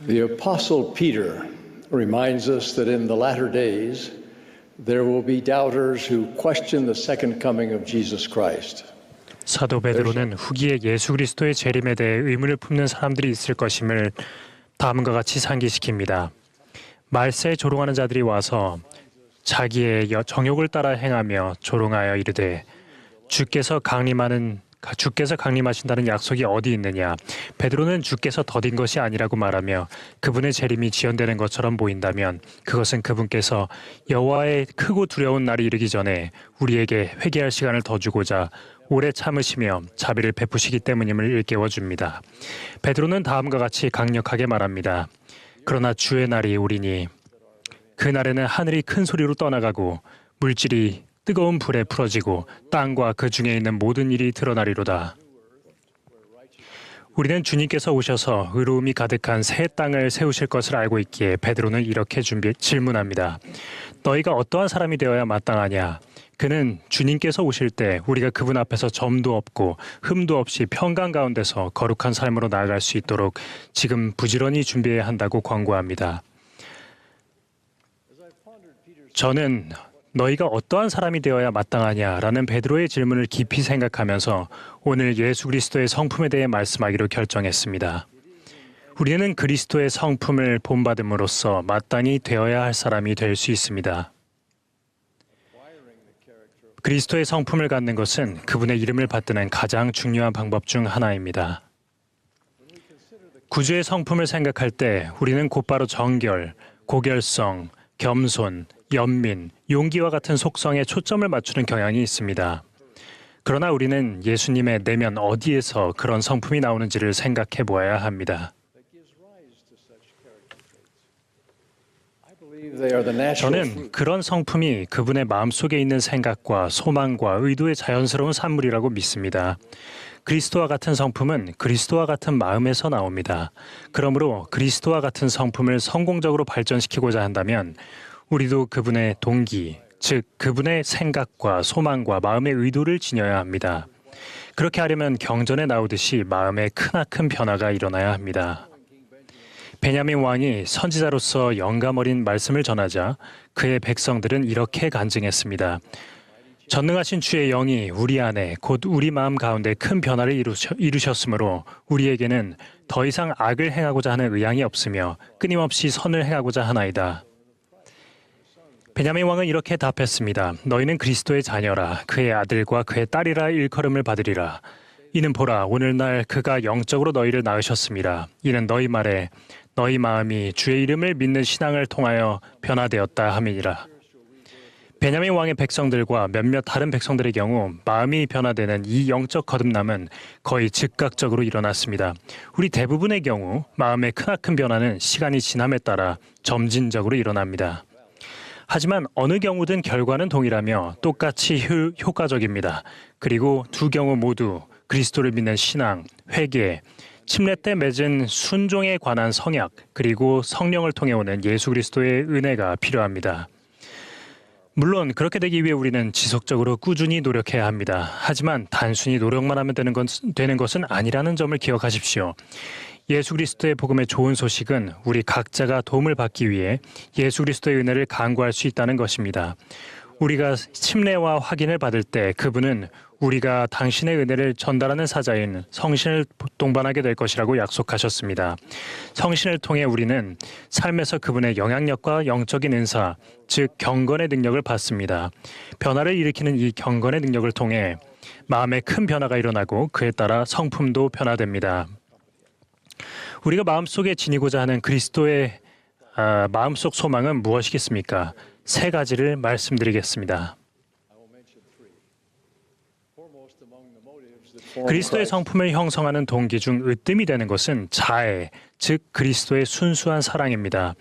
The Apostle Peter reminds us that in the latter days there will be doubters who question the second coming of Jesus Christ. 사도 베드로는 후기에 예수 그리스도의 재림에 대해 의문을 품는 사람들이 있을 것임을 다음과 같이 상기시킵니다. 말세에 조롱하는 자들이 와서 자기의 정욕을 따라 행하며 조롱하여 이르되 주께서 강림하신다는 약속이 어디 있느냐. 베드로는 주께서 더딘 것이 아니라고 말하며 그분의 재림이 지연되는 것처럼 보인다면 그것은 그분께서 여호와의 크고 두려운 날이 이르기 전에 우리에게 회개할 시간을 더 주고자 오래 참으시며 자비를 베푸시기 때문임을 일깨워줍니다. 베드로는 다음과 같이 강력하게 말합니다. 그러나 주의 날이 오리니 그 날에는 하늘이 큰 소리로 떠나가고 물질이 뜨거운 불에 풀어지고 땅과 그 중에 있는 모든 일이 드러나리로다. 우리는 주님께서 오셔서 의로움이 가득한 새 땅을 세우실 것을 알고 있기에 베드로는 이렇게 질문합니다. 너희가 어떠한 사람이 되어야 마땅하냐? 그는 주님께서 오실 때 우리가 그분 앞에서 점도 없고 흠도 없이 평강 가운데서 거룩한 삶으로 나아갈 수 있도록 지금 부지런히 준비해야 한다고 권고합니다. 저는 너희가 어떠한 사람이 되어야 마땅하냐라는 베드로의 질문을 깊이 생각하면서 오늘 예수 그리스도의 성품에 대해 말씀하기로 결정했습니다. 우리는 그리스도의 성품을 본받음으로써 마땅히 되어야 할 사람이 될 수 있습니다. 그리스도의 성품을 갖는 것은 그분의 이름을 받드는 가장 중요한 방법 중 하나입니다. 구주의 성품을 생각할 때 우리는 곧바로 정결, 고결성, 겸손, 연민, 용기와 같은 속성에 초점을 맞추는 경향이 있습니다. 그러나 우리는 예수님의 내면 어디에서 그런 성품이 나오는지를 생각해 보아야 합니다. 저는 그런 성품이 그분의 마음속에 있는 생각과 소망과 의도의 자연스러운 산물이라고 믿습니다. 그리스도와 같은 성품은 그리스도와 같은 마음에서 나옵니다. 그러므로 그리스도와 같은 성품을 성공적으로 발전시키고자 한다면 우리도 그분의 동기, 즉 그분의 생각과 소망과 마음의 의도를 지녀야 합니다. 그렇게 하려면 경전에 나오듯이 마음에 크나큰 변화가 일어나야 합니다. 베냐민 왕이 선지자로서 영감 어린 말씀을 전하자 그의 백성들은 이렇게 간증했습니다. 전능하신 주의 영이 우리 안에 곧 우리 마음 가운데 큰 변화를 이루셨으므로 우리에게는 더 이상 악을 행하고자 하는 의향이 없으며 끊임없이 선을 행하고자 하나이다. 베냐민 왕은 이렇게 답했습니다. 너희는 그리스도의 자녀라. 그의 아들과 그의 딸이라 일컬음을 받으리라. 이는 보라 오늘날 그가 영적으로 너희를 낳으셨습니다. 이는 너희 말에 너희 마음이 주의 이름을 믿는 신앙을 통하여 변화되었다 함이니라. 베냐민 왕의 백성들과 몇몇 다른 백성들의 경우 마음이 변화되는 이 영적 거듭남은 거의 즉각적으로 일어났습니다. 우리 대부분의 경우 마음의 크나큰 변화는 시간이 지남에 따라 점진적으로 일어납니다. 하지만 어느 경우든 결과는 동일하며 똑같이 효과적입니다. 그리고 두 경우 모두 그리스도를 믿는 신앙, 회개, 침례 때 맺은 순종에 관한 성약, 그리고 성령을 통해 오는 예수 그리스도의 은혜가 필요합니다. 물론 그렇게 되기 위해 우리는 지속적으로 꾸준히 노력해야 합니다. 하지만 단순히 노력만 하면 되는 것은 아니라는 점을 기억하십시오. 예수 그리스도의 복음의 좋은 소식은 우리 각자가 도움을 받기 위해 예수 그리스도의 은혜를 간구할 수 있다는 것입니다. 우리가 침례와 확인을 받을 때 그분은 우리가 당신의 은혜를 전달하는 사자인 성신을 동반하게 될 것이라고 약속하셨습니다. 성신을 통해 우리는 삶에서 그분의 영향력과 영적인 은사, 즉 경건의 능력을 받습니다. 변화를 일으키는 이 경건의 능력을 통해 마음에 큰 변화가 일어나고 그에 따라 성품도 변화됩니다. 우리가 마음속에 지니고자 하는 그리스도의 마음속 소망은 무엇이겠습니까? 세 가지를 말씀드리겠습니다. 그리스도의 성품을 형성하는 동기 중 으뜸이 되는 것은 자애, 즉 그리스도의 순수한 사랑입니다.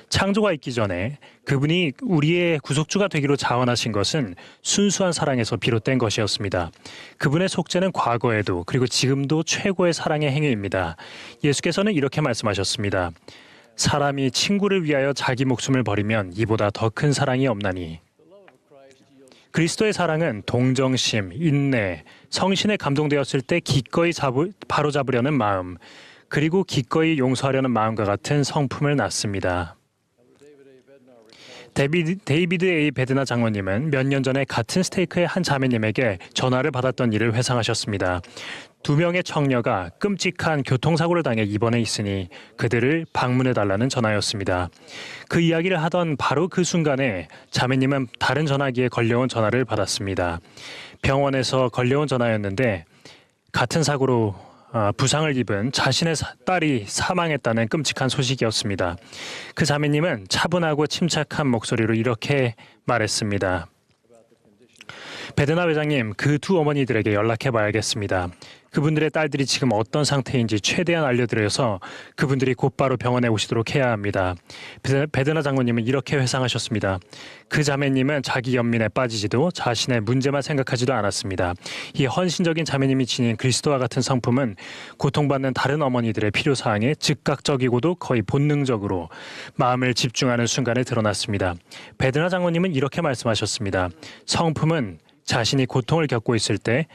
창조가 있기 전에 그분이 우리의 구속주가 되기로 자원하신 것은 순수한 사랑에서 비롯된 것이었습니다. 그분의 속죄는 과거에도 그리고 지금도 최고의 사랑의 행위입니다. 예수께서는 이렇게 말씀하셨습니다. 사람이 친구를 위하여 자기 목숨을 버리면 이보다 더 큰 사랑이 없나니. 그리스도의 사랑은 동정심, 인내, 성신에 감동되었을 때 기꺼이 바로잡으려는 마음, 그리고 기꺼이 용서하려는 마음과 같은 성품을 낳습니다. 데이비드 A. 베드나 장로님은 몇 년 전에 같은 스테이크의 한 자매님에게 전화를 받았던 일을 회상하셨습니다. 2명의 청녀가 끔찍한 교통사고를 당해 입원해 있으니 그들을 방문해달라는 전화였습니다. 그 이야기를 하던 바로 그 순간에 자매님은 다른 전화기에 걸려온 전화를 받았습니다. 병원에서 걸려온 전화였는데 같은 사고로 부상을 입은 자신의 딸이 사망했다는 끔찍한 소식이었습니다. 그 자매님은 차분하고 침착한 목소리로 이렇게 말했습니다. 베드나 회장님, 그 두 어머니들에게 연락해 봐야겠습니다. 그분들의 딸들이 지금 어떤 상태인지 최대한 알려드려서 그분들이 곧바로 병원에 오시도록 해야 합니다. 베드나 장로님은 이렇게 회상하셨습니다. 그 자매님은 자기 연민에 빠지지도 자신의 문제만 생각하지도 않았습니다. 이 헌신적인 자매님이 지닌 그리스도와 같은 성품은 고통받는 다른 어머니들의 필요사항에 즉각적이고도 거의 본능적으로 마음을 집중하는 순간에 드러났습니다. 베드나 장로님은 이렇게 말씀하셨습니다. 성품은 자신이 고통을 겪고 있을 때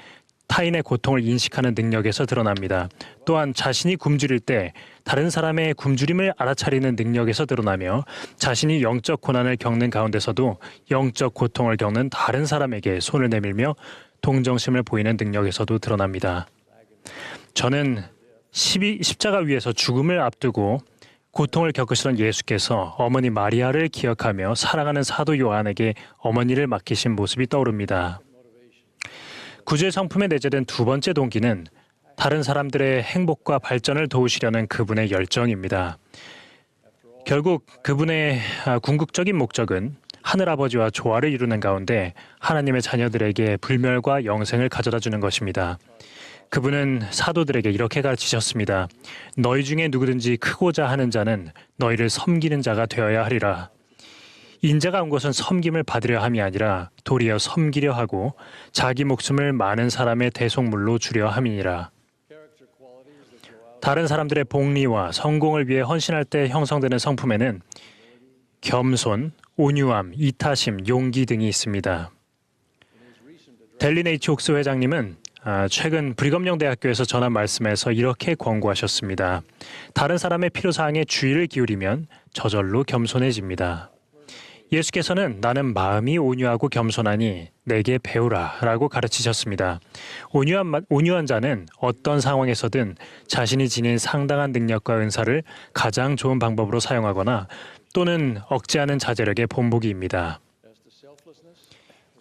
타인의 고통을 인식하는 능력에서 드러납니다. 또한 자신이 굶주릴 때 다른 사람의 굶주림을 알아차리는 능력에서 드러나며 자신이 영적 고난을 겪는 가운데서도 영적 고통을 겪는 다른 사람에게 손을 내밀며 동정심을 보이는 능력에서도 드러납니다. 저는 십자가 위에서 죽음을 앞두고 고통을 겪으시던 예수께서 어머니 마리아를 기억하며 사랑하는 사도 요한에게 어머니를 맡기신 모습이 떠오릅니다. 구주의 성품에 내재된 두 번째 동기는 다른 사람들의 행복과 발전을 도우시려는 그분의 열정입니다. 결국 그분의 궁극적인 목적은 하늘아버지와 조화를 이루는 가운데 하나님의 자녀들에게 불멸과 영생을 가져다 주는 것입니다. 그분은 사도들에게 이렇게 가르치셨습니다. 너희 중에 누구든지 크고자 하는 자는 너희를 섬기는 자가 되어야 하리라. 인자가 온 것은 섬김을 받으려 함이 아니라 도리어 섬기려 하고 자기 목숨을 많은 사람의 대속물로 주려 함이니라. 다른 사람들의 복리와 성공을 위해 헌신할 때 형성되는 성품에는 겸손, 온유함, 이타심, 용기 등이 있습니다. 델린 H. 옥스 회장님은 최근 브리검영 대학교에서 전한 말씀에서 이렇게 권고하셨습니다. 다른 사람의 필요사항에 주의를 기울이면 저절로 겸손해집니다. 예수께서는 나는 마음이 온유하고 겸손하니 내게 배우라 라고 가르치셨습니다. 온유한 자는 어떤 상황에서든 자신이 지닌 상당한 능력과 은사를 가장 좋은 방법으로 사용하거나 또는 억제하는 자제력의 본보기입니다.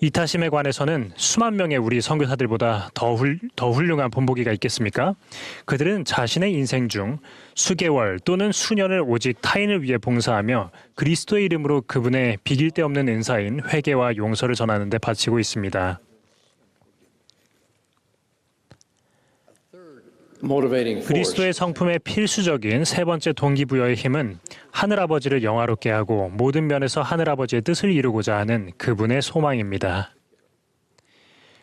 이타심에 관해서는 수만 명의 우리 선교사들보다 더 훌륭한 본보기가 있겠습니까? 그들은 자신의 인생 중 수개월 또는 수년을 오직 타인을 위해 봉사하며 그리스도의 이름으로 그분의 비길 데 없는 은사인 회개와 용서를 전하는 데 바치고 있습니다. 그리스도의 성품의 필수적인 세 번째 동기부여의 힘은 하늘아버지를 영화롭게 하고 모든 면에서 하늘아버지의 뜻을 이루고자 하는 그분의 소망입니다.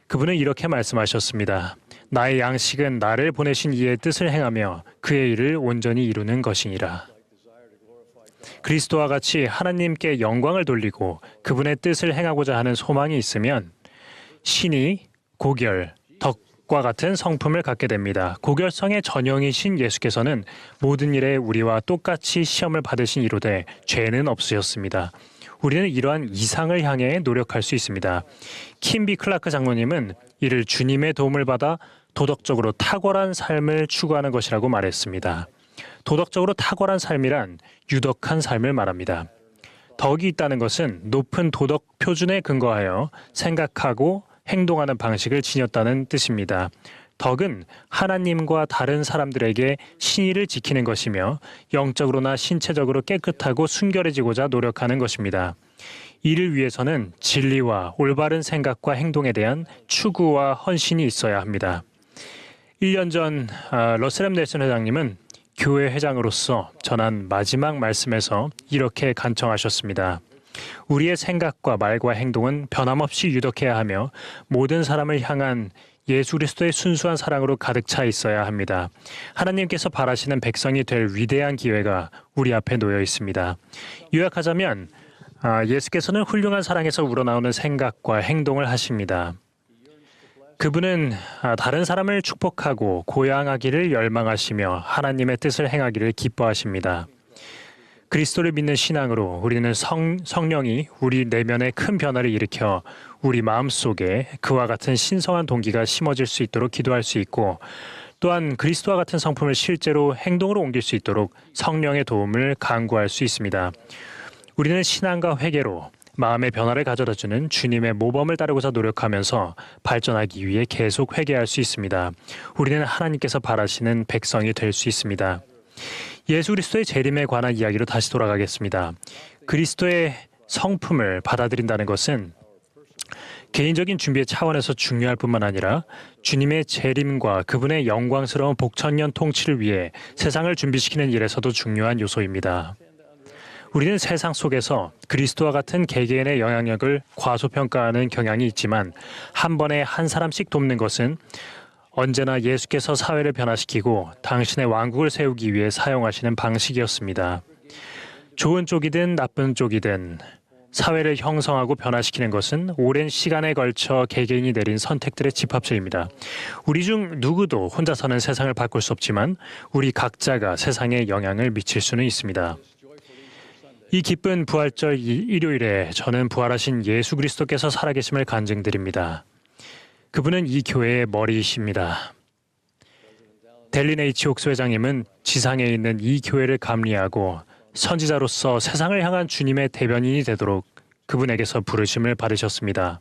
그분은 이렇게 말씀하셨습니다. 나의 양식은 나를 보내신 이의 뜻을 행하며 그의 일을 온전히 이루는 것이니라. 그리스도와 같이 하나님께 영광을 돌리고 그분의 뜻을 행하고자 하는 소망이 있으면 신이 고결, 덕과 같은 성품을 갖게 됩니다. 고결성의 전형이신 예수께서는 모든 일에 우리와 똑같이 시험을 받으신 이로되 죄는 없으셨습니다. 우리는 이러한 이상을 향해 노력할 수 있습니다. 킴비 클라크 장로님은 이를 주님의 도움을 받아 도덕적으로 탁월한 삶을 추구하는 것이라고 말했습니다. 도덕적으로 탁월한 삶이란 유덕한 삶을 말합니다. 덕이 있다는 것은 높은 도덕 표준에 근거하여 생각하고 행동하는 방식을 지녔다는 뜻입니다. 덕은 하나님과 다른 사람들에게 신의를 지키는 것이며 영적으로나 신체적으로 깨끗하고 순결해지고자 노력하는 것입니다. 이를 위해서는 진리와 올바른 생각과 행동에 대한 추구와 헌신이 있어야 합니다. 1년 전 러셀 넬슨 회장님은 교회 회장으로서 전한 마지막 말씀에서 이렇게 간청하셨습니다. 우리의 생각과 말과 행동은 변함없이 유덕해야 하며 모든 사람을 향한 예수 그리스도의 순수한 사랑으로 가득 차 있어야 합니다. 하나님께서 바라시는 백성이 될 위대한 기회가 우리 앞에 놓여 있습니다. 요약하자면 예수께서는 훌륭한 사랑에서 우러나오는 생각과 행동을 하십니다. 그분은 다른 사람을 축복하고 고양하기를 열망하시며 하나님의 뜻을 행하기를 기뻐하십니다. 그리스도를 믿는 신앙으로 우리는 성령이 우리 내면에 큰 변화를 일으켜 우리 마음속에 그와 같은 신성한 동기가 심어질 수 있도록 기도할 수 있고, 또한 그리스도와 같은 성품을 실제로 행동으로 옮길 수 있도록 성령의 도움을 간구할 수 있습니다. 우리는 신앙과 회개로 마음의 변화를 가져다주는 주님의 모범을 따르고자 노력하면서 발전하기 위해 계속 회개할 수 있습니다. 우리는 하나님께서 바라시는 백성이 될 수 있습니다. 예수 그리스도의 재림에 관한 이야기로 다시 돌아가겠습니다. 그리스도의 성품을 받아들인다는 것은 개인적인 준비의 차원에서 중요할 뿐만 아니라 주님의 재림과 그분의 영광스러운 복천년 통치를 위해 세상을 준비시키는 일에서도 중요한 요소입니다. 우리는 세상 속에서 그리스도와 같은 개개인의 영향력을 과소평가하는 경향이 있지만 한 번에 한 사람씩 돕는 것은 언제나 예수께서 사회를 변화시키고 당신의 왕국을 세우기 위해 사용하시는 방식이었습니다. 좋은 쪽이든 나쁜 쪽이든 사회를 형성하고 변화시키는 것은 오랜 시간에 걸쳐 개개인이 내린 선택들의 집합체입니다. 우리 중 누구도 혼자서는 세상을 바꿀 수 없지만 우리 각자가 세상에 영향을 미칠 수는 있습니다. 이 기쁜 부활절 일요일에 저는 부활하신 예수 그리스도께서 살아계심을 간증드립니다. 그분은 이 교회의 머리이십니다. 델린 H. 옥스 회장님은 지상에 있는 이 교회를 감리하고 선지자로서 세상을 향한 주님의 대변인이 되도록 그분에게서 부르심을 받으셨습니다.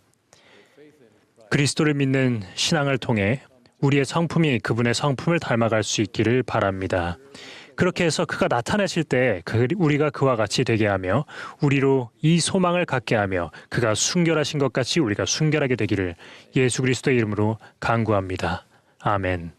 그리스도를 믿는 신앙을 통해 우리의 성품이 그분의 성품을 닮아갈 수 있기를 바랍니다. 그렇게 해서 그가 나타나실 때 우리가 그와 같이 되게 하며 우리로 이 소망을 갖게 하며 그가 순결하신 것 같이 우리가 순결하게 되기를 예수 그리스도의 이름으로 간구합니다. 아멘.